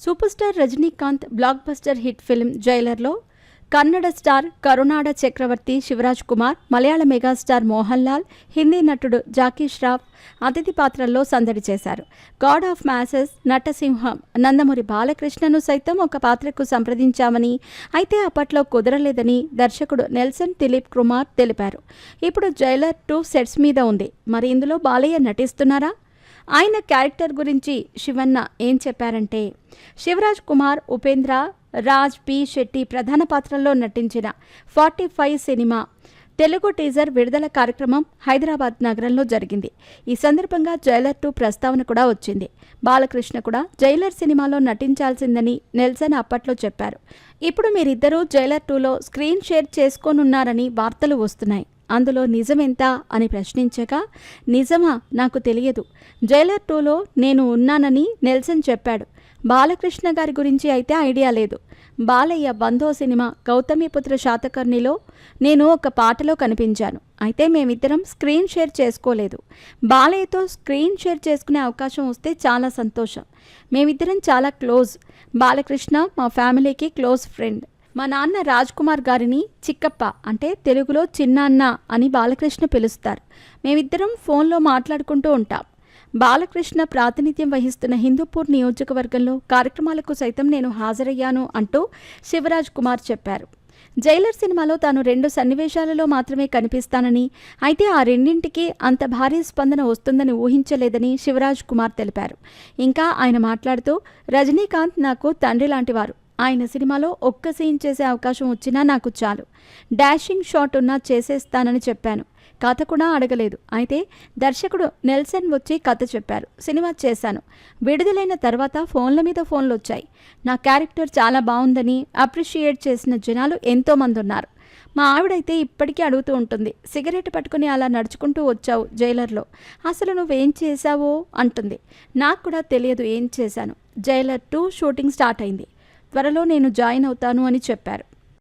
Super star Rajinikanth blockbuster hit film జైలర్లో Kannada star Karunada Chakravarthy శివరాజ్ కుమార్, మలయాళ మెగాస్టార్ మోహన్ లాల్, హిందీ నటుడు జాకీ ష్రాఫ్ అతిథి పాత్రల్లో సందడి చేశారు. గాడ్ ఆఫ్ మ్యాసెస్ నటసింహం నందమూరి బాలకృష్ణను సైతం ఒక పాత్రకు సంప్రదించామని, అయితే అప్పట్లో కుదరలేదని దర్శకుడు నెల్సన్ దిలీప్ కుమార్ తెలిపారు. ఇప్పుడు జైలర్ 2 సెట్స్ మీద ఉంది. మరి ఇందులో బాలయ్య నటిస్తున్నారా? ఆయన క్యారెక్టర్ గురించి శివన్న ఏం చెప్పారంటే, శివరాజ్ కుమార్, ఉపేంద్ర, రాజ్ పి శెట్టి ప్రధాన పాత్రల్లో నటించిన 45 సినిమా తెలుగు టీజర్ విడుదల కార్యక్రమం హైదరాబాద్ నగరంలో జరిగింది. ఈ సందర్భంగా జైలర్ 2 ప్రస్తావన కూడా వచ్చింది. బాలకృష్ణ కూడా జైలర్ సినిమాలో నటించాల్సిందని నెల్సన్ అప్పట్లో చెప్పారు. ఇప్పుడు మీరిద్దరూ జైలర్ 2లో స్క్రీన్ షేర్ చేసుకోనున్నారని వార్తలు వస్తున్నాయి. అందులో నిజమెంత అని ప్రశ్నించగా, నిజమా నాకు తెలియదు, జైలర్ 2లో నేను ఉన్నానని నెల్సన్ చెప్పాడు. బాలకృష్ణ గారి గురించి అయితే ఐడియా లేదు. బాలయ్య 100వ సినిమా గౌతమిపుత్ర శాతకర్ణిలో నేను ఒక పాటలో కనిపించాను. అయితే మేమిద్దరం స్క్రీన్ షేర్ చేసుకోలేదు. బాలయ్యతో స్క్రీన్ షేర్ చేసుకునే అవకాశం వస్తే చాలా సంతోషం. మేమిద్దరం చాలా క్లోజ్. బాలకృష్ణ మా ఫ్యామిలీకి క్లోజ్ ఫ్రెండ్. మా నాన్న రాజ్ కుమార్ గారిని చిక్కప్ప, అంటే తెలుగులో చిన్నాన్న అని బాలకృష్ణ పిలుస్తారు. మేమిద్దరం ఫోన్లో మాట్లాడుకుంటూ ఉంటాం. బాలకృష్ణ ప్రాతినిధ్యం వహిస్తున్న హిందూపూర్ నియోజకవర్గంలో కార్యక్రమాలకు సైతం నేను హాజరయ్యాను అంటూ శివరాజ్ కుమార్ చెప్పారు. జైలర్ సినిమాలో తాను 2 సన్నివేశాలలో మాత్రమే కనిపిస్తానని, అయితే ఆ రెండింటికి అంత భారీ స్పందన వస్తుందని ఊహించలేదని శివరాజ్ కుమార్ తెలిపారు. ఇంకా ఆయన మాట్లాడుతూ, రజనీకాంత్ నాకు తండ్రి లాంటివారు. ఆయన సినిమాలో ఒక్క సీన్ చేసే అవకాశం వచ్చినా నాకు చాలు. డాషింగ్ షాట్ ఉన్నా చేసేస్తానని చెప్పాను. కథ కూడా అడగలేదు. అయితే దర్శకుడు నెల్సన్ వచ్చి కథ చెప్పారు. సినిమా చేశాను. విడుదలైన తర్వాత ఫోన్ల మీద ఫోన్లు వచ్చాయి. నా క్యారెక్టర్ చాలా బాగుందని అప్రిషియేట్ చేసిన జనాలు ఎంతోమంది ఉన్నారు. మా ఆవిడైతే ఇప్పటికీ అడుగుతూ ఉంటుంది, సిగరెట్ పట్టుకుని అలా నడుచుకుంటూ వచ్చావు జైలర్లో, అసలు నువ్వేం చేశావో అంటుంది. నాకు కూడా తెలియదు ఏం చేశాను. జైలర్ 2 షూటింగ్ స్టార్ట్ అయింది. త్వరలో నేను జాయిన్ అవుతాను అని చెప్పారు.